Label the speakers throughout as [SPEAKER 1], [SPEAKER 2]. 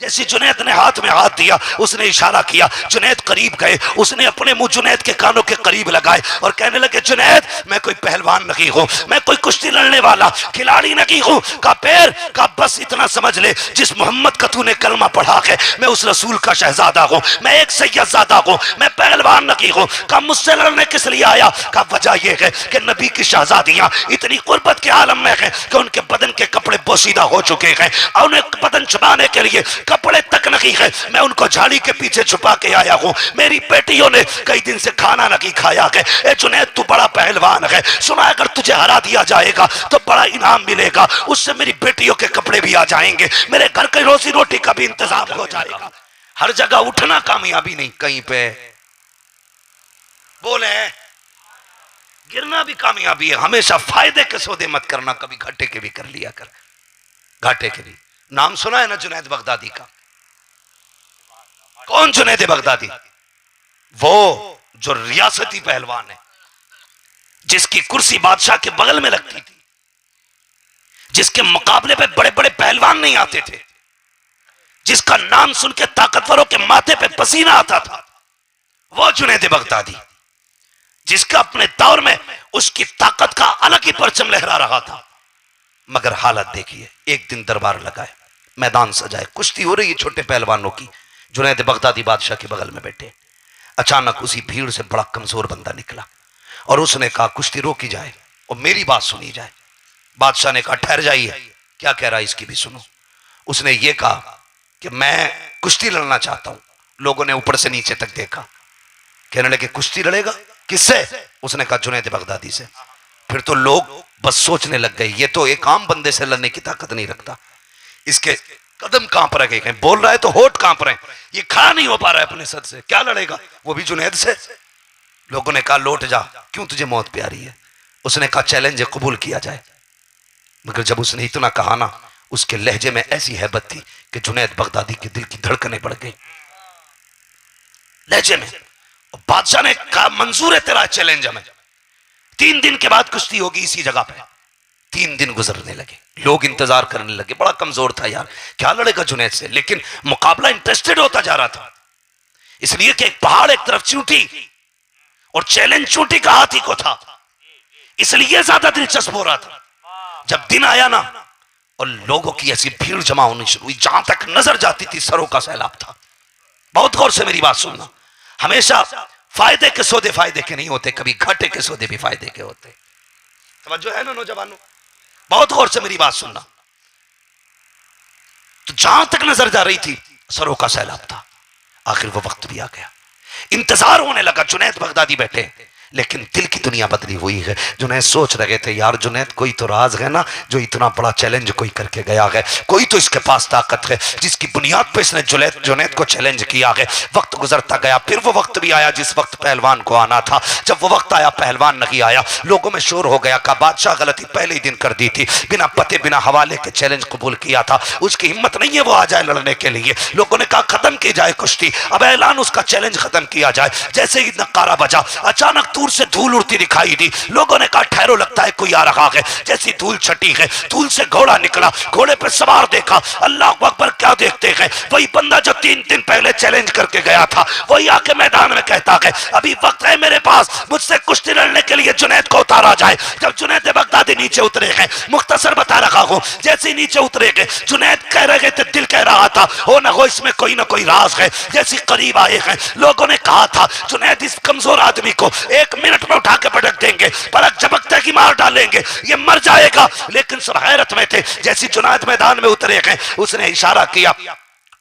[SPEAKER 1] जैसे जुनैद ने हाथ में हाथ दिया, उसने इशारा किया, जुनैद करीब गए, उसने अपने मुंह जुनैद के कानों के करीब लगाए और कहने लगे, जुनैद मैं कोई पहलवान नहीं हूं, मैं कोई कुश्ती लड़ने वाला खिलाड़ी नहीं हूं। का पैर का बस इतना समझ ले, जिस मोहम्मद का तूने कलमा पढ़ा है, मैं उस रसूल का शहजादा हूं, मैं एक सैयदजादा हूं, मैं पहलवान नहीं हूं। का मुझसे लड़ने किस लिए आया? का वजह यह है कि नबी की शहजादियां इतनी कुर्बत के आलम में है कि उनके बदन के कपड़े बोसीदा हो चुके हैं और उन्हें बदन छुपाने के लिए कपड़े तक नहीं है। मैं उनको झाड़ी के पीछे छुपा के आया हूं। मेरी बेटियों ने कई दिन से खाना नहीं खाया है। ए जुनैद तू बड़ा पहलवान है, सुना अगर तुझे हरा दिया जाएगा तो बड़ा इनाम मिलेगा, उससे मेरी बेटियों के कपड़े भी आ जाएंगे, मेरे घर की रोजी रोटी का भी इंतजाम हो जाएगा। हर जगह उठना कामयाबी नहीं, कहीं पे बोले गिरना भी कामयाबी है। हमेशा फायदे के सौदे मत करना, कभी घाटे के भी कर लिया कर, घाटे के भी। नाम सुना है ना जुनैद बगदादी का? कौन जुनैद बगदादी? वो जो रियासती पहलवान है, जिसकी कुर्सी बादशाह के बगल में लगती थी, जिसके मुकाबले पे बड़े बड़े पहलवान नहीं आते थे, जिसका नाम सुन के ताकतवरों के माथे पे पसीना आता था, वो जुनैद बगदादी, जिसका अपने दौर में उसकी ताकत का अलग ही परचम लहरा रहा था। मगर हालत देखिए, एक दिन दरबार लगाए, मैदान सजाए, कुश्ती हो रही है छोटे पहलवानों की, जुनैद बगदादी बादशाह के बगल में बैठे। अचानक उसी भीड़ से बड़ा कमजोर बंदा निकला और उसने कहा कुश्ती रोकी जाए और मेरी बात सुनी जाए। बादशाह ने कहा ठहर जाइए, क्या कह रहा है इसकी भी सुनो। उसने ये कहा कि मैं कुश्ती लड़ना चाहता हूं। लोगों ने ऊपर से नीचे तक देखा, कहने लगे कुश्ती लड़ेगा? किससे? उसने कहा जुनैद बगदादी से। फिर तो लोग बस सोचने लग गए, ये तो एक आम बंदे से लड़ने की ताकत नहीं रखता, इसके कदम कांप रहे हैं, बोल रहा है तो होठ कांप रहे हैं, ये खड़ा नहीं हो पा रहा है अपने सर से, क्या लड़ेगा वो भी जुनैद से? लोगों ने कहा लौट जा, क्यों तुझे मौत प्यारी है? उसने कहा चैलेंज है, कबूल किया जाए। मगर जब उसने इतना कहा ना, उसके लहजे में ऐसी हैबत थी कि जुनैद बगदादी के दिल की धड़कनें बढ़ गई लहजे में। और बादशाह ने कहा मंजूर है तेरा चैलेंज हमें, 3 दिन के बाद कुश्ती होगी इसी जगह पे। 3 दिन गुजरने लगे, लोग इंतजार करने लगे। बड़ा कमजोर था यार, क्या लड़ेगा जुनैद से? लेकिन मुकाबला इंटरेस्टेड होता जा रहा था, इसलिए कि एक पहाड़ एक तरफ चूंटी और चैलेंज चूंटी का हाथी को था, इसलिए ज्यादा दिलचस्प हो रहा था। जब दिन आया ना और लोगों की ऐसी भीड़ जमा होनी शुरू हुई, जहां तक नजर जाती थी सरों का सैलाब था। बहुत गौर से मेरी बात सुनना, हमेशा फायदे के सौदे फायदे के नहीं होते, कभी घाटे के सौदे भी फायदे के होते। तवज्जो है ना नौजवानों? बहुत गौर से मेरी बात सुनना। तो जहां तक नजर जा रही थी सरों का सैलाब था। आखिर वो वक्त भी आ गया, इंतजार होने लगा। जुनैद बगदादी बैठे, लेकिन दिल की दुनिया बदली हुई है। जुनैद सोच रहे थे यार जुनैद कोई तो राज है ना, जो इतना बड़ा चैलेंज कोई करके गया है, कोई तो इसके पास ताकत है जिसकी बुनियाद पर इसने जुनैद को चैलेंज किया है। वक्त गुजरता गया, फिर वो वक्त भी आया जिस वक्त पहलवान को आना था। जब वो वक्त आया पहलवान नहीं आया, लोगों में शोर हो गया, कहा बादशाह गलती पहले ही दिन कर दी थी, बिना पते बिना हवाले के चैलेंज कबूल किया था, उसकी हिम्मत नहीं है वो आ जाए लड़ने के लिए। लोगों ने कहा खत्म की जाए कुश्ती, अब ऐलान उसका चैलेंज खत्म किया जाए। जैसे ही नकारा बजा, अचानक दूर से धूल उड़ती दिखाई दी। लोगों ने कहा ठहरो, लगता है कोई आ रहा है। जैसी धूल छटी है, धूल से घोड़ा निकला, घोड़े पे सवार देखा। अल्लाह अकबर, क्या देखते हैं? वही बंदा जो 3 दिन पहले चैलेंज करके गया था, वही आके मैदान में कहता है अभी वक्त है मेरे पास, मुझसे कुश्ती लड़ने के लिए जुनैद को उतारा जाए। जब जुनैद बगदादी नीचे उतरे हैं, मुख्तसर बता रखा हूं, जैसे ही नीचे उतरे गए, जुनैद कह रहे थे, दिल कह रहा था हो ना हो इसमें कोई ना कोई राज है। जैसे करीब आए हैं, लोगों ने कहा था जुनैद इस कमजोर आदमी को 1 मिनट में उठा के पटक देंगे, पलक झपकते की मार डालेंगे, ये मर जाएगा। लेकिन सब हैरत में थे। जैसी जुनैद मैदान में उतरे हैं, उसने इशारा किया।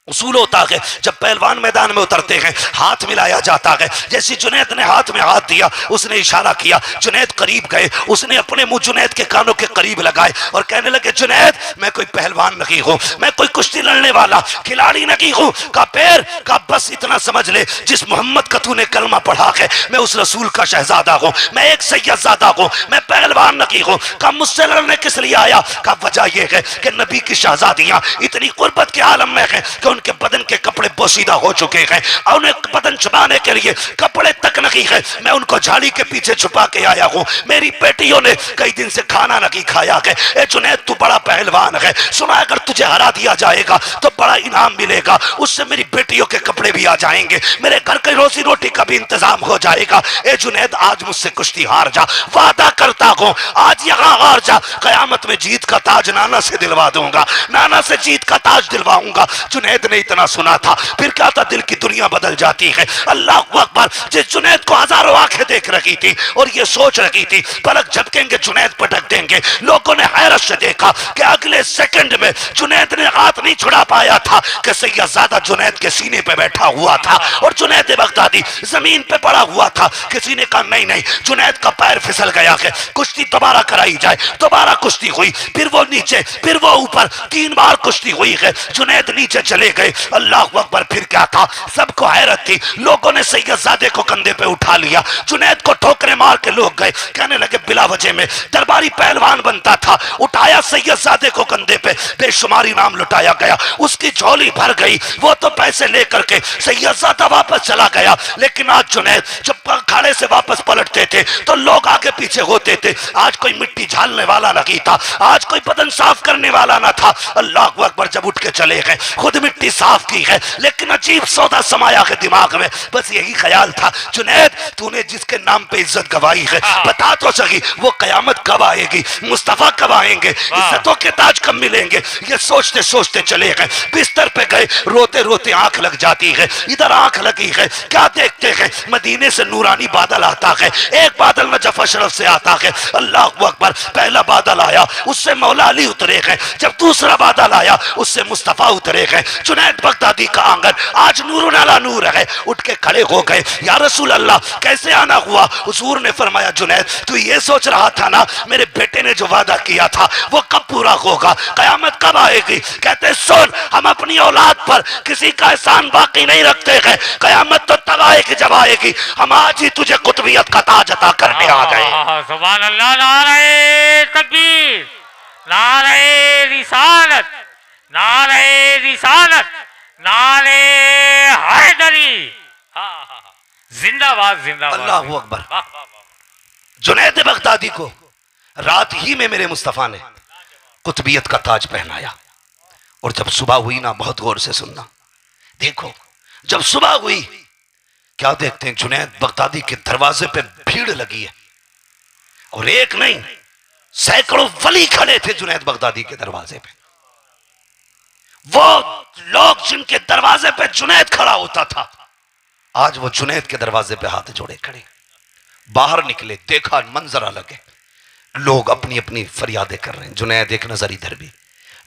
[SPEAKER 1] उसूल होता है जब पहलवान मैदान में उतरते हैं हाथ मिलाया जाता है। जैसे जुनैद ने हाथ में हाथ दिया, उसने इशारा किया, जुनैद करीब गए, उसने अपने मुंह जुनैद के कानों के करीब लगाए और कहने लगे जुनैद मैं कोई पहलवान नहीं हूं, मैं कोई कुश्ती लड़ने वाला खिलाड़ी नहीं हूं। का पैर का बस इतना समझ ले, जिस मोहम्मद का तूने कलमा पढ़ा है, मैं उस रसूल का शहजादा हूं, मैं एक सैयदजादा हूं, मैं पहलवान नहीं हूं। का मुझसे लड़ने किस लिए आया? का वजह यह है कि नबी की शहजादियां इतनी कुर्बत के आलम में है कि उनके बदन के कपड़े पोसीदा हो चुके हैं और उन्हें बदन छुपाने के लिए कपड़े तक नहीं है। मैं उनको झाड़ी के पीछे छुपा के आया हूँ। मेरी बेटियों ने कई दिन से खाना नहीं खाया है। ए जुनैद, तू बड़ा पहलवान है, सुना अगर तुझे हरा दिया जाएगा तो बड़ा इनाम मिलेगा, उससे मेरी बेटियों के कपड़े भी आ जाएंगे, मेरे घर की रोजी रोटी का भी इंतजाम हो जाएगा। ए जुनैद, आज मुझसे कुश्ती हार जा, वादा करता हूँ आज यहाँ हार जा, कयामत में जीत का ताज नाना से दिलवा दूंगा, नाना से जीत का ताज दिलवाऊंगा। जुनैद ने इतना सुना था, फिर क्या था, दिल की दुनिया बदल जाती है। अल्लाह अकबर। जिस जुनैद को हजारों आंखें देख रही थी और ये सोच रही थी पलक झपकेंगे जुनैद पटक देंगे, लोगों ने हैरत से देखा कि अगले सेकंड में जुनैद ने हाथ नहीं छुड़ा पाया था कि सैयदजादा जुनैद के सीने पे बैठा हुआ था और जुनैद बगदादी जमीन पे पड़ा हुआ था। किसी ने कहा नहीं नहीं, जुनैद का पैर फिसल गया है, कुश्ती दोबारा कराई जाए। दोबारा कुश्ती हुई, फिर वो नीचे, फिर वो ऊपर, 3 बार कुश्ती हुई है। जुनैद नीचे चले गए। अल्लाह अकबर। फिर क्या था, सबको हैरत थी। लोगों ने सैयदजादे को कंधे पे उठा लिया, जुनैद को ठोकरे मार के लोग गए, कहने लगे बिला वजह में दरबारी पहलवान बनता था, उठाया सैयदजादे को कंधे पे, बेशुमारी नाम लुटाया गया, उसकी झोली भर गई। वो तो पैसे लेकर के सैयदजादा वापस चला गया। लेकिन आज जुनैद जब अखाड़े से वापस पलटते थे तो लोग आगे पीछे होते थे। आज कोई मिट्टी झालने वाला नहीं था, आज कोई बदन साफ करने वाला ना था। अल्लाह अकबर। जब उठ के चले गए, खुद मिट्टी साफ की है, लेकिन अजीब सौदा समाया है दिमाग में। बस यही ख्याल था, जुनैद तूने जिसके नाम पे इज्जत गवाई है, बता तो सही वो कयामत कब आएगी, मुस्तफा कब आएंगे, इज्जतों के ताज कब मिलेंगे। ये सोचते सोचते चले गए, बिस्तर पे गए, रोते रोते आंख लग जाती है। इधर आंख लगी है, क्या देखते हैं, मदीने से नूरानी बादल आता है। एक बादल नजफ अशरफ से आता है। अल्लाह अकबर। पहला बादल आया, उससे मौला अली उतरे गए। जब दूसरा बादल आया, उससे मुस्तफा उतरे गए। जुनैद बगदादी का आंगन आज नूर अला नूर है। उठ के खड़े हो गए, या रसूल अल्लाह कैसे आना हुआ। हुजूर ने फरमाया, जुनैद तू ये सोच रहा था ना मेरे बेटे ने जो वादा किया था वो कब पूरा होगा, कयामत कब आएगी। कहते सुन, हम अपनी औलाद पर किसी का एहसान बाकी नहीं रखते हैं, कयामत तो तब आएगी जब आएगी। हम आज ही तुझे कुतुबियत का ताज अता करने आ गए।
[SPEAKER 2] सुभान अल्लाह। नारे तकबीर, नारे रिसालत, नारे रिसालत, नारे हैदरी। जिंदाबाद जिंदाबाद।
[SPEAKER 1] अल्लाहू अकबर। जुनैद बगदादी को रात ही में मेरे मुस्तफा ने कुतुबियत का ताज पहनाया। और जब सुबह हुई ना, बहुत गौर से सुनना, देखो जब सुबह हुई क्या देखते हैं, जुनैद बगदादी के दरवाजे पे भीड़ लगी है। और एक नहीं, सैकड़ों वली खड़े थे जुनैद बगदादी के दरवाजे पे। वो लोग जिनके दरवाजे पे जुनैद खड़ा होता था, आज वो जुनैद के दरवाजे पे हाथ जोड़े खड़े। बाहर निकले, देखा मंजर अलग है, लोग अपनी अपनी फरियादें कर रहे हैं। जुनैद एक नजर इधर भी,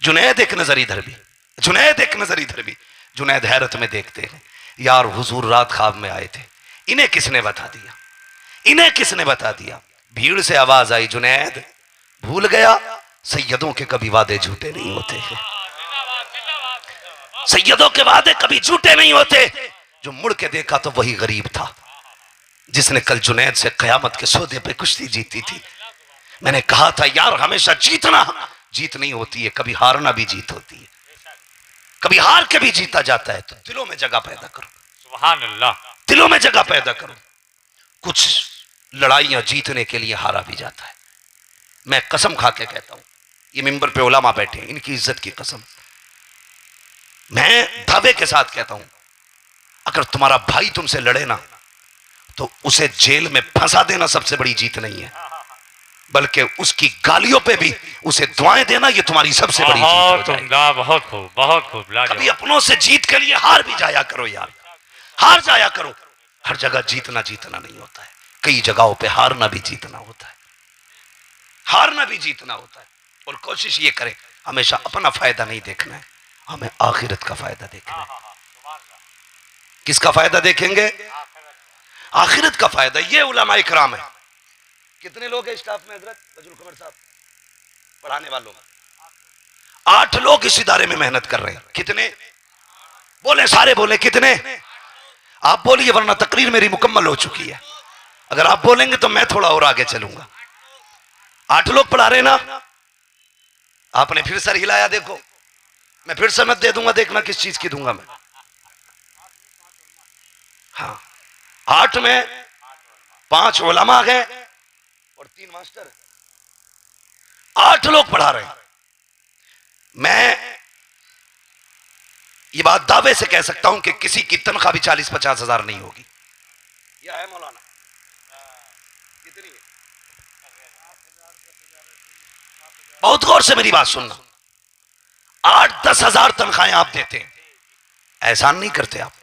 [SPEAKER 1] जुनैद एक नजर इधर भी, जुनैद एक नजर इधर भी। जुनैद हैरत में देखते हैं, यार हुजूर रात ख्वाब में आए थे, इन्हें किसने बता दिया, इन्हें किसने बता दिया। भीड़ से आवाज आई, जुनैद भूल गया सैयदों के कभी वादे झूठे नहीं होते हैं, सैयदों के वादे कभी झूठे नहीं होते। जो मुड़ के देखा तो वही गरीब था जिसने कल जुनैद से कयामत के सौदे पे कुश्ती जीती थी। मैंने कहा था यार हमेशा जीतना जीत नहीं होती है, कभी हारना भी जीत होती है, कभी हार के भी जीता जाता है। तो दिलों में जगह पैदा करो,
[SPEAKER 2] सुभान अल्लाह,
[SPEAKER 1] दिलों में जगह पैदा करो। कुछ लड़ाइयां जीतने के लिए हारा भी जाता है। मैं कसम खा के कहता हूं, ये मिंबर पे उलमा बैठे हैं, इनकी इज्जत की कसम, मैं दावे के साथ कहता हूं, अगर तुम्हारा भाई तुमसे लड़े ना तो उसे जेल में फंसा देना सबसे बड़ी जीत नहीं है, बल्कि उसकी गालियों पे भी उसे दुआएं देना ये तुम्हारी सबसे बड़ी जीत हो जाएगी।
[SPEAKER 2] बहुत खूब, बहुत खूब।
[SPEAKER 1] कभी अपनों से जीत के लिए हार भी जाया करो यार, हार जाया करो। हर जगह जीतना जीतना नहीं होता है, कई जगहों पे हारना भी जीतना होता है, हारना भी जीतना होता है। और कोशिश ये करें हमेशा अपना फायदा नहीं देखना है, हमें आखिरत का फायदा देखना है। किसका फायदा देखेंगे? आखिरत का फायदा। ये उलमा इकराम है। कितने लोग हैं स्टाफ में हजरत बजुल कमर साहब पढ़ाने वालों में? 8 लोग इस इदारे में मेहनत कर रहे हैं। कितने बोले? सारे बोले। कितने? आप बोलिए वरना तकरीर मेरी मुकम्मल हो चुकी है। अगर आप बोलेंगे तो मैं थोड़ा और आगे चलूंगा। 8 लोग पढ़ा रहे ना? आपने फिर सर हिलाया, देखो मैं फिर सनद दे दूंगा, देखना किस चीज की दूंगा मैं। हाँ, 8 में 5 उलमा गए और 3 मास्टर, 8 लोग पढ़ा रहे हैं। मैं ये बात दावे से कह सकता हूं कि किसी की तनख्वाह भी 40-50 हजार नहीं होगी। यह है मौलाना, कितनी है? बहुत गौर से मेरी बात सुनना। 8-10 हजार तनख्वाहें आप देते हैं, एहसान नहीं करते आप।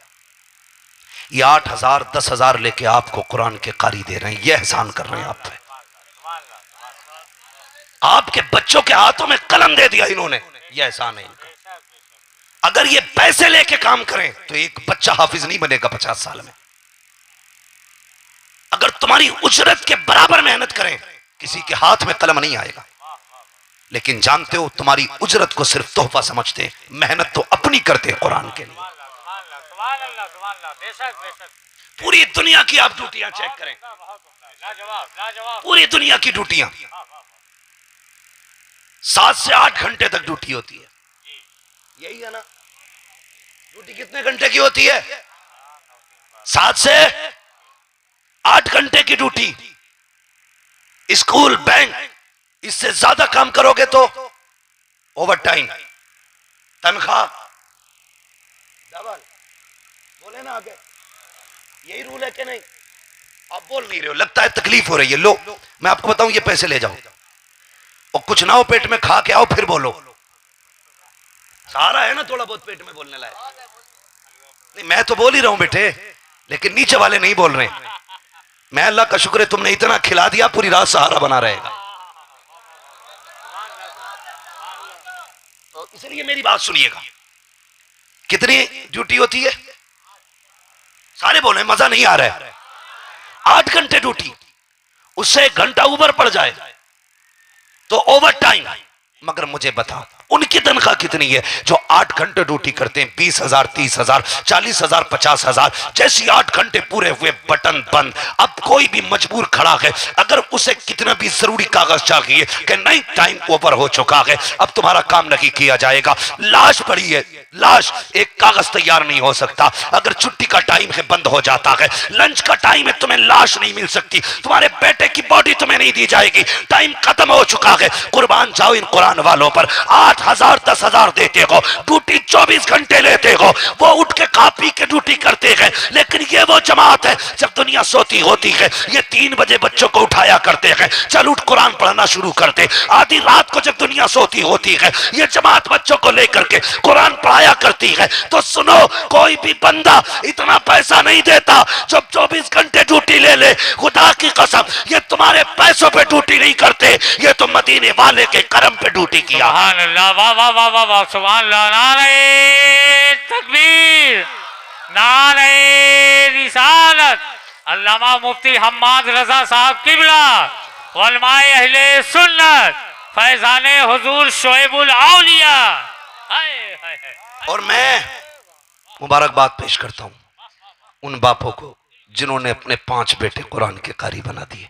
[SPEAKER 1] ये 8 हजार 10 हजार लेके आपको कुरान के कारी दे रहे हैं, ये एहसान कर रहे हैं आप पे। आपके बच्चों के हाथों में कलम दे दिया इन्होंने, ये एहसान है इनका। अगर ये पैसे लेके काम करें तो एक बच्चा हाफिज नहीं बनेगा 50 साल में। अगर तुम्हारी उजरत के बराबर मेहनत करें, किसी के हाथ में कलम नहीं आएगा। लेकिन जानते हो, तुम्हारी उजरत को सिर्फ तोहफा समझते, मेहनत तो अपनी करते हैं कुरान के लिए। पूरी दुनिया की आप ड्यूटियां चेक करें, पूरी दुनिया की ड्यूटियां 7 से 8 घंटे तक ड्यूटी होती है, यही है ना? ड्यूटी कितने घंटे की होती है? 7 से 8 घंटे की ड्यूटी। स्कूल, बैंक, इससे ज्यादा काम करोगे तो ओवर टाइम, तनख्वाह डबल। बोले ना आगे, यही रूल है कि नहीं? आप बोल नहीं रहे हो, लगता है तकलीफ हो रही है। लो मैं आपको बताऊं, ये पैसे ले जाओ और कुछ ना हो पेट में, खा के आओ फिर बोलो। सहारा है ना थोड़ा बहुत पेट में बोलने लायक? नहीं, मैं तो बोल ही रहा हूं बेटे, लेकिन नीचे वाले नहीं बोल रहे। मैं अल्लाह का शुक्र है तुमने इतना खिला दिया, पूरी रात सहारा बना रहेगा। तो इसलिए मेरी बात सुनिएगा, कितनी ड्यूटी होती है? सारे बोले मजा नहीं आ रहा है। 8 घंटे ड्यूटी, उससे 1 घंटा ऊपर पड़ जाए तो ओवर टाइम। मगर मुझे बताओ, उनकी तनख्वाह कितनी है जो 8 घंटे ड्यूटी करते हैं? 20,000, 30,000, 40,000, 50,000। जैसे 8 घंटे पूरे हुए, बटन बंद। अब कोई भी मजबूर खड़ा है, अगर उसे कितना भी जरूरी कागज चाहिए कि नहीं टाइम ओवर हो चुका है, अब तुम्हारा काम नहीं किया जाएगा, लाश पड़ी है, लाश, एक कागज तैयार नहीं हो सकता। अगर छुट्टी का टाइम है, बंद हो जाता है। लंच का टाइम है, तुम्हें लाश नहीं मिल सकती, तुम्हारे बेटे की बॉडी तुम्हें नहीं दी जाएगी, टाइम खत्म हो चुका है। कुर्बान जाओ इन कुरान वालों पर। 8,000, 10,000 देते हो, ड्यूटी 24 घंटे लेते हो, वो उठ के खा पी के ड्यूटी करते हैं। लेकिन ये वो जमात है, जब दुनिया सोती होती है, ये 3 बजे बच्चों को उठाया करते हैं, चल उठ कुरान पढ़ना शुरू करते। आधी रात को जब दुनिया सोती होती है, ये जमात बच्चों को लेकर के कुरान पढ़ाया करती है। तो सुनो, कोई भी बंदा इतना पैसा नहीं देता जो 24 घंटे ड्यूटी ले ले। खुदा की कसम, ये तुम्हारे पैसों पे ड्यूटी नहीं करते, ये तो मदीने वाले के करम पे ड्यूटी किया।
[SPEAKER 2] सुभान अल्लाह, वाह वाह वाह वाह वाह, सुभान अल्लाह। नारे तकबीर, नारे रिसालत। अल्लामा मुफ्ती हम्माद रजा साहब किबला, उलमाए अहले सुन्नत, फैजाने हुजूर शोएबुल औलिया।
[SPEAKER 1] और मैं मुबारकबाद पेश करता हूं उन बापों को जिन्होंने अपने 5 बेटे कुरान के कारी बना दिए।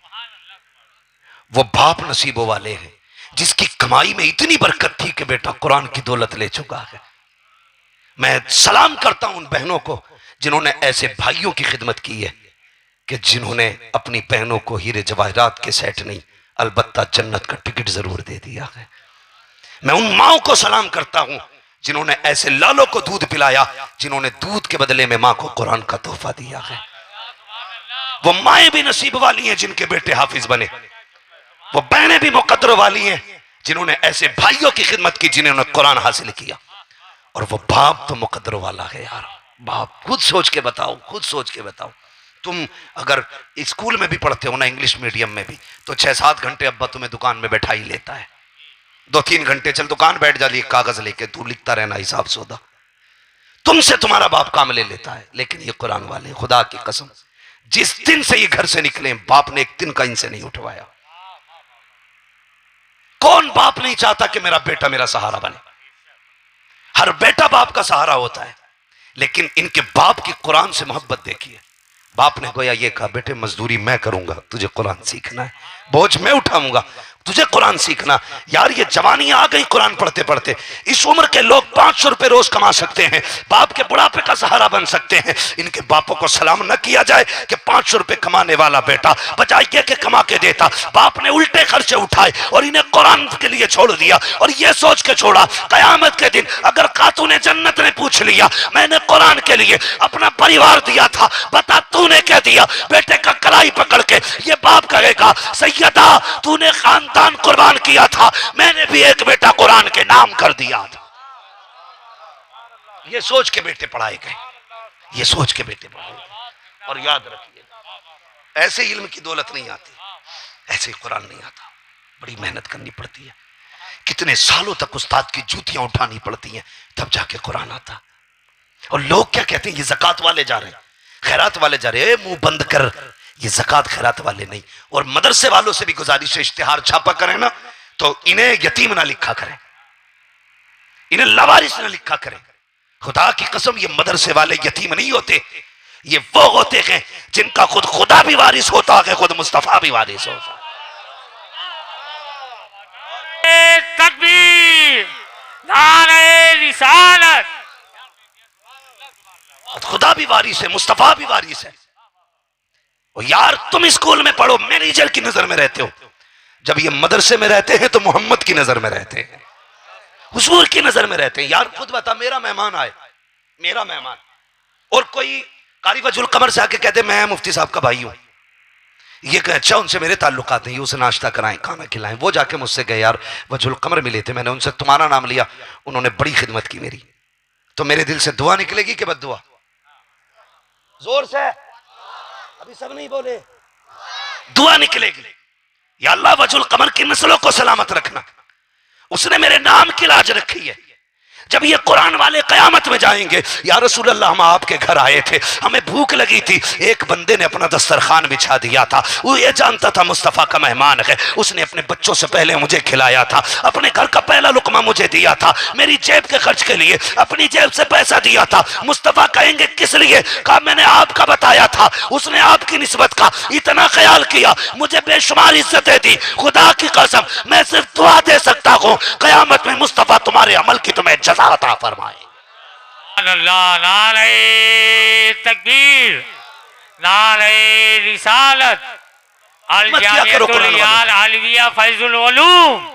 [SPEAKER 1] वो बाप नसीबों वाले हैं जिसकी कमाई में इतनी बरकत थी कि बेटा कुरान की दौलत ले चुका है। मैं सलाम करता हूं उन बहनों को जिन्होंने ऐसे भाइयों की खिदमत की है कि जिन्होंने अपनी बहनों को हीरे जवाहरात के सेट नहीं, अलबत्ता जन्नत का टिकट जरूर दे दिया है। मैं उन माओं को सलाम करता हूं जिन्होंने ऐसे लालों को दूध पिलाया, जिन्होंने दूध के बदले में मां को कुरान का तोहफा दिया है। वो माएं भी नसीब वाली हैं जिनके बेटे हाफिज बने। वो बहनें भी मुकद्दर वाली हैं जिन्होंने ऐसे भाइयों की खिदमत की जिन्होंने कुरान हासिल किया। और वो बाप तो मुकद्दर वाला है यार। बाप, खुद सोच के बताओ, खुद सोच के बताओ। तुम अगर स्कूल में भी पढ़ते हो ना, इंग्लिश मीडियम में भी, तो 6-7 घंटे अब्बा तुम्हें दुकान में बैठा ही लेता है। 2-3 घंटे चल दुकान बैठ जा, कागज लेके तू लिखता रहना हिसाब सौदा। तुमसे तुम्हारा बाप काम ले लेता है। लेकिन ये कुरान वाले, खुदा की कसम, जिस दिन से ये घर से निकले, बाप ने एक दिन का इनसे नहीं उठवाया। कौन बाप नहीं चाहता कि मेरा बेटा मेरा सहारा बने? हर बेटा बाप का सहारा होता है। लेकिन इनके बाप की कुरान से मोहब्बत देखिए। बाप ने गोया ये कहा, बेटे मजदूरी मैं करूंगा, तुझे कुरान सीखना है, बोझ मैं उठाऊंगा, तुझे कुरान सीखना। यार ये जवानी आ गई कुरान पढ़ते पढ़ते। इस उम्र के लोग 500 रुपए रोज कमा सकते हैं, बाप के बुढ़ापे का सहारा बन सकते हैं। इनके बापों को सलाम न किया जाए कि 500 रुपए कमाने वाला बेटा बजाय के कमा के देता, बाप ने उल्टे खर्चे उठाए और इन्हें कुरान के लिए छोड़ दिया। और ये सोच के छोड़ा कयामत के दिन अगर खातूने जन्नत ने पूछ लिया मैंने कुरान के लिए अपना परिवार दिया था, बता तूने क्या दिया? बेटे का कलाई पकड़ के ये बाप कहेगा सैयदा तूने खानदान कुर्बान किया था, मैंने भी एक बेटा कुरान के नाम कर दिया था। ये सोच के बेटे पढ़ाए गए, ये सोच के बेटे पढ़ाए गए। और याद रखिए ऐसे इल्म की दौलत नहीं आती, ऐसे कुरान नहीं आता, बड़ी मेहनत करनी पड़ती है। कितने सालों तक उस्ताद की जूतियां उठानी पड़ती हैं तब जाके कुरान आता। और लोग क्या कहते हैं, ये ज़कात वाले जा रहे हैं, खैरात वाले जा रहे हैं। मुंह बंद कर, ये ज़कात खैरात वाले नहीं। और मदरसे वालों से भी गुजारिश है इश्तिहार छापा करें ना तो इन्हें यतीम ना लिखा करें, इन्हें लवारिस ना लिखा करें। खुदा की कसम ये मदरसे वाले यतीम नहीं होते, ये वो होते हैं जिनका खुद खुदा भी वारिस होता है, खुद मुस्तफा भी वारिस होता है।
[SPEAKER 2] तकबीर, नारे रिसालत।
[SPEAKER 1] खुदा भी वारिस है, मुस्तफा भी वारिस है। और यार तुम स्कूल में पढ़ो, मैनेजर की नजर में रहते हो, जब ये मदरसे में रहते हैं तो मोहम्मद की नजर में रहते हैं, हुजूर की नजर में रहते हैं। यार खुद बता, मेरा मेहमान आए, मेरा मेहमान, और कोई कारी वजुल कमर से आके कहते मैं मुफ्ती साहब का भाई हूं, ये कहे अच्छा उनसे मेरे ताल्लुकात हैं, उसे नाश्ता कराएं खाना खिलाएं। वो जाके मुझसे गए, यार वजुल कमर मिले थे, मैंने उनसे तुम्हारा नाम लिया, उन्होंने बड़ी खिदमत की मेरी, तो मेरे दिल से दुआ निकलेगी कि बद्दुआ? जोर से, अभी सब नहीं बोले, दुआ निकलेगी। या अल्लाह वजुल कमर की नस्लों को सलामत रखना, उसने मेरे नाम की लाज रखी है। जब ये कुरान वाले कयामत में जाएंगे, या रसूल अल्लाह हम आपके घर आए थे, हमें भूख लगी थी, एक बंदे ने अपना दस्तरखान बिछा दिया था, वो ये जानता था मुस्तफ़ा का मेहमान है, उसने अपने बच्चों से पहले मुझे खिलाया था, अपने घर का पहला लुकमा मुझे दिया था, मेरी जेब के खर्च के लिए अपनी जेब से पैसा दिया था। मुस्तफ़ा कहेंगे किस लिए? कहा मैंने आपका बताया था, उसने आपकी निस्बत का इतना ख्याल किया, मुझे बेशुमार इज्जतें दी। खुदा की कसम मैं सिर्फ दुआ दे सकता हूँ कयामत में मुस्तफ़ा तुम्हारे अमल की तुम्हें अता फरमाए।
[SPEAKER 2] नारे तकबीर, नारे रिसालत, अल जामिअतुल आलिया फैजुल उलूम।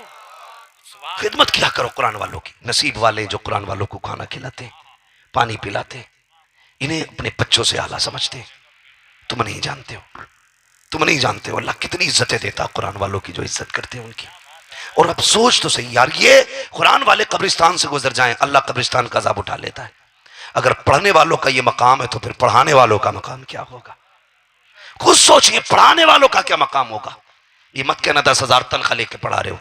[SPEAKER 1] खिदमत किया करो कुरान वालों की। नसीब वाले जो कुरान वालों को खाना खिलाते, पानी पिलाते, इन्हें अपने बच्चों से आला समझते। तुम नहीं जानते हो, तुम नहीं जानते हो अल्लाह कितनी इज्जतें देता कुरान वालों की, जो इज्जत करते हैं उनकी। और अब सोच तो सही यार, ये कुरान वाले कब्रिस्तान से गुजर जाएं, अल्लाह कब्रिस्तान का अज़ाब उठा लेता है। अगर पढ़ने वालों का ये मकाम है तो फिर पढ़ाने वालों का मकाम क्या होगा? खुद सोचिए, पढ़ाने वालों का क्या मकाम होगा। ये मत कहना 10,000 तनख्वाह लेके पढ़ा रहे हो,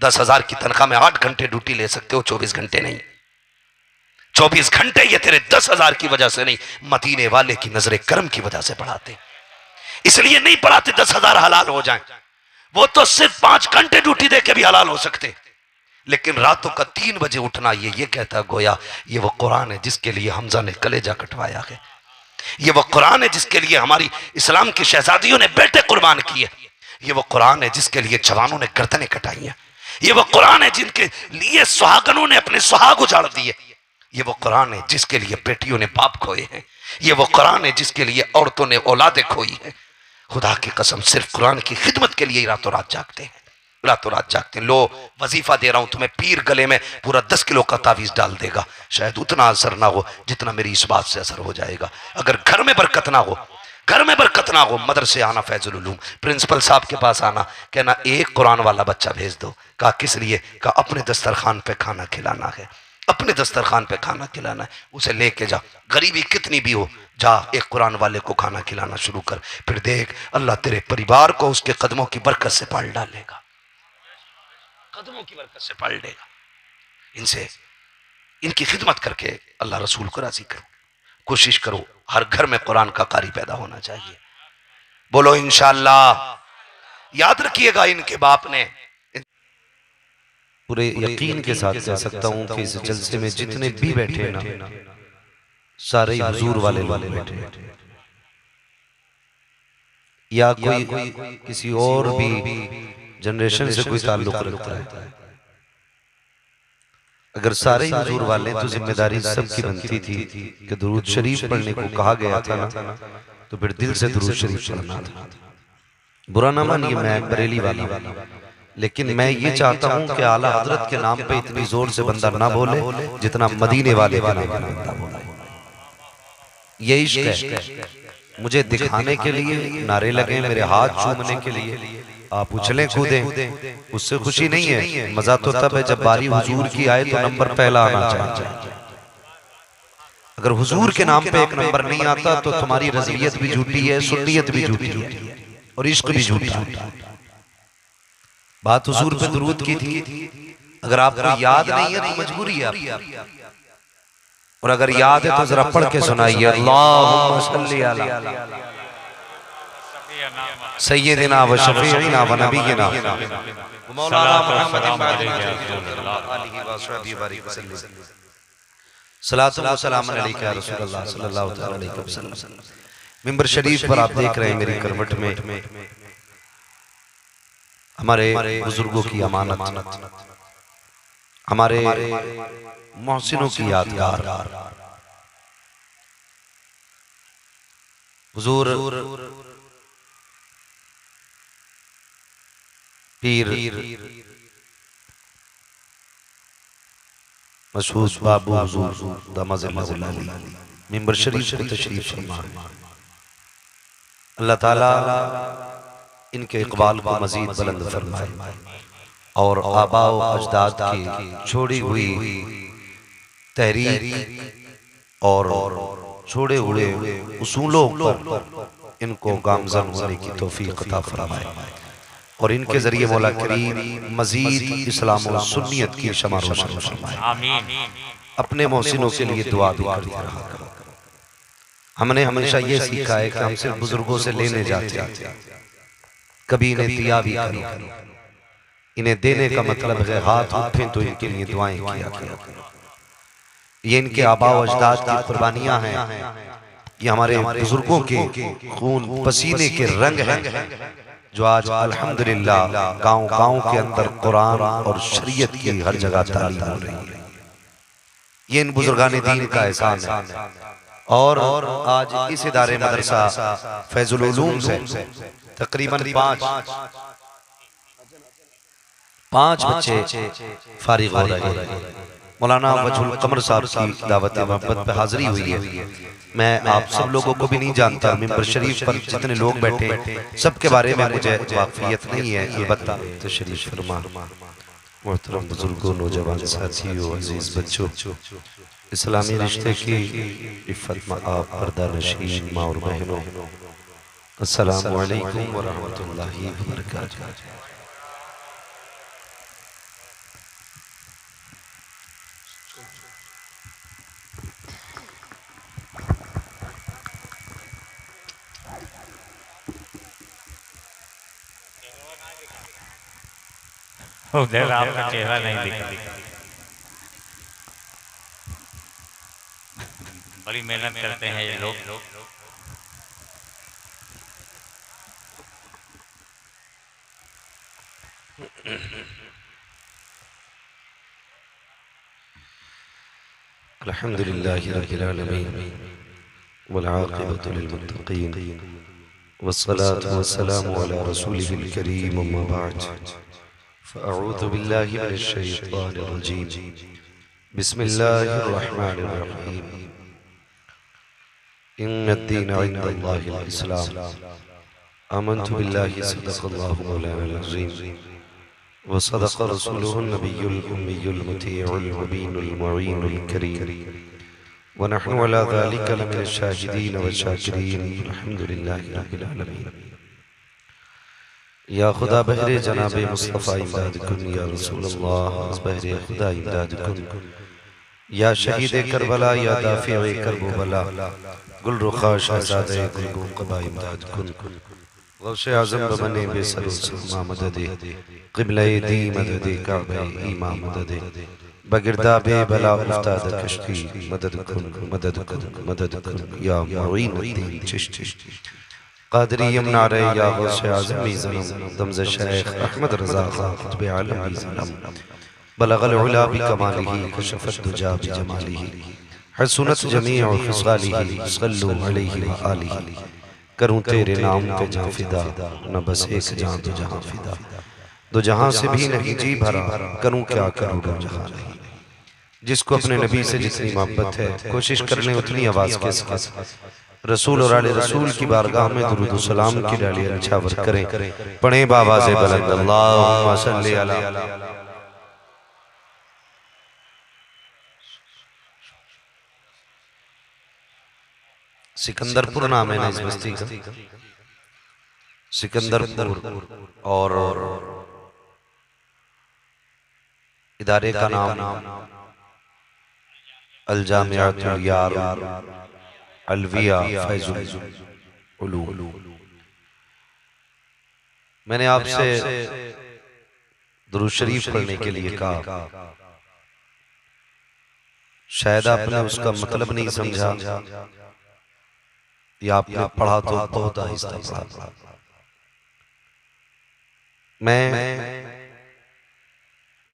[SPEAKER 1] 10,000 की तनख्वाह में 8 घंटे ड्यूटी ले सकते हो, 24 घंटे नहीं। 24 घंटे ये तेरे 10,000 की वजह से नहीं, मदीने वाले की नजरे करम की वजह से पढ़ाते। इसलिए नहीं पढ़ाते 10,000 हलाल हो जाएं, वो तो सिर्फ 5 घंटे ड्यूटी देके भी हलाल हो सकते। लेकिन रातों का 3 बजे उठना, ये कहता गोया ये वो कुरान है जिसके लिए हमजा ने कलेजा कटवाया है, ये वो कुरान है जिसके लिए हमारी इस्लाम की शहजादियों ने बेटे कुर्बान किए, ये वो कुरान है जिसके लिए जवानों ने गर्दनें कटाई हैं, ये वो कुरान है जिनके लिए सुहागनों ने अपने सुहाग उजाड़ दिए, ये वो कुरान है जिसके लिए बेटियों ने बाप खोए हैं, ये वो कुरान है जिसके लिए औरतों ने औलादें खोई हैं। खुदा की कसम सिर्फ कुरान की खिदमत के लिए रातों रात जागते हैं, रातों रात जागते हैं। लो वजीफा दे रहा हूं तुम्हें, पीर गले में पूरा 10 किलो का तावीज डाल देगा, शायद उतना असर ना हो जितना मेरी इस बात से असर हो जाएगा। अगर घर में बरकत ना हो, घर में बरकत ना हो, मदरसे आना, फैजुल उलूम प्रिंसिपल साहब के पास आना, कहना एक कुरान वाला बच्चा भेज दो। कहा किस लिए? कहा अपने दस्तरखान पे खाना खिलाना है, अपने दस्तरखान पे खाना खिलाना है, उसे लेके जा, गरीबी कितनी भी हो, जा एक कुरान वाले को खाना खिलाना शुरू कर, फिर देख अल्लाह तेरे परिवार को उसके कदमों की बरकत से पाल डालेगा, कदमों की बरकत से पाल देगा। इनसे इनकी खिदमत करके अल्लाह रसूल को राजी करो, कोशिश करो हर घर में कुरान का कारी पैदा होना चाहिए। बोलो इंशाअल्लाह। याद रखिएगा इनके बाप ने,
[SPEAKER 3] पूरे यकीन के साथ कह सकता हूँ कि इस जलसे में जितने भी बैठे ना, सारे ही हुजूर वाले बैठे, या कोई किसी और भी जनरेशन से कोई ताल्लुक रखता है। अगर सारे ही हुजूर वाले तो जिम्मेदारी सबकी बनती थी कि दुरूद शरीफ पढ़ने को कहा गया था ना, तो फिर दिल से दुरूद शरीफ पढ़ना था। बुरा ना मानिए, मैं बरेली वाला हूं, लेकिन मैं ये चाहता हूं कि आला हजरत के नाम पे इतनी जोर से बंदा ना बोले जितना मदीने वाले के नाम पे बंदा बोले। ये इश्क है। मुझे दिखाने के लिए नारे लगे, मेरे हाथ चूमने के लिए आप उछलें कूदें, उससे खुशी नहीं है। मजा तो तब है जब बारी हुजूर की आए तो नंबर पहला आना चाहिए। अगर हुजूर के नाम पे एक नंबर नहीं आता तो तुम्हारी रज़ियत भी झूठी है, सुन्नियत भी झूठी है और इश्क भी झूठा है। बात हुजूर पे दुरूद की थी, अगर आपको याद नहीं है तो मजबूरी है आपकी, और अगर याद है तो जरा पढ़ के सुनाइए, अल्लाहुम्मा सल्ली अला सय्यदिना व शफीइना व नबीना मौलाना मुहम्मद सलातु व सलाम अलैका या रसूलल्लाह सल्लल्लाहु अलैहि वसल्लम। मिंबर शरीफ पर आप देख रहे हैं मेरी करवट में हमारे बुजुर्गों की अमानत, हमारे मोहसिनों की यादगार। हुजूर पीर मशहूर बाबू हुजूर दामद मिंबर शरीफ पर तशरीफ फरमा। अल्लाह ताला इनके इकबाल को मजीद बुलंद फरमाए और आबाओ अजदाद की छोड़ी हुई तहरीक और छोड़े हुए उसूलों पर इनको गामज़न होने की तौफीक अता फरमाए और इनके जरिए मौला करीम मजीद इस्लाम और सुन्नियत की शमा रोशन फरमाए।
[SPEAKER 2] आमीन।
[SPEAKER 3] अपने मोहसिनों के लिए दुआ भी करते रहा करो। हमने हमेशा ये सीखा है कि हम सिर्फ बुजुर्गों से लेने जाते हैं, कभी इन्हें दिया भी करो। इन्हें देने का मतलब है हाथ उठें तो इनके लिए दुआएं किया करो। ये इनके आबाओ अजदाद की कुर्बानियां हैं, ये हमारे बुजुर्गों के खून पसीने के रंग हैं जो आज अल्हम्दुलिल्लाह गांव-गांव के अंदर कुरान और शरीयत की हर जगह तालीम हो रही है। ये इन बुजुर्गान दीन का एहसान है। और आज इस इदारे मदरसा फैजुल उलूम से तकरीबन पांच बच्चे फारिग हो रहे हैं। मौलाना वजहुल कमर साहब की दावत मोहब्बत पे हाजिरी हुई है। मैं आप सब लोगों को भी नहीं जानता, मिंबर शरीफ पर जितने लोग बैठे सबके बारे में मुझे वाकफियत नहीं है। अलबत्ता तशरीफ फरमा मोहतरम बुजुर्गों, नौजवान साथियों, अजीज बच्चों, इस्लामी रिश्ते की इफ़्फ़त में आप पर्दा नशीन माँ और बहनों, अस्सलामु अलैकुम व रहमतुल्लाहि व बरकातुहू।
[SPEAKER 2] उधर आपका चेहरा नहीं दिखा। बड़ी मेहनत करते हैं ये लोग।
[SPEAKER 3] अल्हम्दुलिल्लाहि रब्बिल आलमीन वल आक़िबतु लिल मुत्तक़ीन वस्सलातु वस्सलामु अला रसूलिहिल करीम अम्मा बअद फ़अऊज़ु बिल्लाहि मिनश शैतानिर रजीम बिस्मिल्लाहिर रहमानिर रहीम इन्नद-दीन इंदल्लाहिल इस्लाम आमनतु बिल्लाहि सदक़ल्लाहु मौलानाल अज़ीम व सदक़ रसूलुहुन नबियुल उम्मियुल मुतीउल मुबीनुल मुईनुल करीम व नहनु अला ज़ालिका लमिनश शाहिदीन व शाकिरीन अल्हम्दुलिल्लाहि रब्बिल आलमीन। या खुदा बहरे जनाबे मुस्तफ़ा इमदाद कुन, या रसूलल्लाह बहरे खुदा इमदाद कुन, या शहीद करबला, या दाफ़िए करबला, गुल रुखा शहज़ादे गुलगुम क़बा इमदाद कुन, गौसे आज़म बने बेसरो समा मददे, क़िबले दी मददे, काबे ईमा मददे, बगिरदा बे बला उस्ताद कश्ती, मदद कुन मदद कुन मदद कुन, या मुईनुद्दीन चिश्ती। कादरी यमुना रे या गौसे आज़मी ज़नम दमज़ शेख अहमद रज़ा ख़ान क़ुत्ब आलम भी ज़नम बलगल उला बि कमालिही कशफत दुजा बि जमालिही हसनत जमीअ ख़िसालिही सल्लु अलैहि व आलिही। करूं तेरे नाम पे जां फिदा न बस एक जान दो जहां फिदा, दो जहां से भी नहीं जी भरा करूं क्या करूं दो जहां नहीं। जिसको अपने नबी से जितनी मोहब्बत है कोशिश करने उतनी आवाज के साथ रसूल और आले रसूल की बारगाह में दुरूद व सलाम की डालियां निछावर करें। पढ़े बाबा से बुलंद अल्लाहुम्मा सल्ली अला। सिकंदरपुर नाम है ना इस बस्ती का, सिकंदरपुर, और इदारे का नाम अल जामिअतुल यार अलविया फैजुल उलूम। मैंने आपसे दुरूद शरीफ पढ़ने के लिए कहा, शायद आपने उसका मतलब नहीं समझा या आपने पढ़ा तो बहुत आहिस्ता पढ़ा। मैं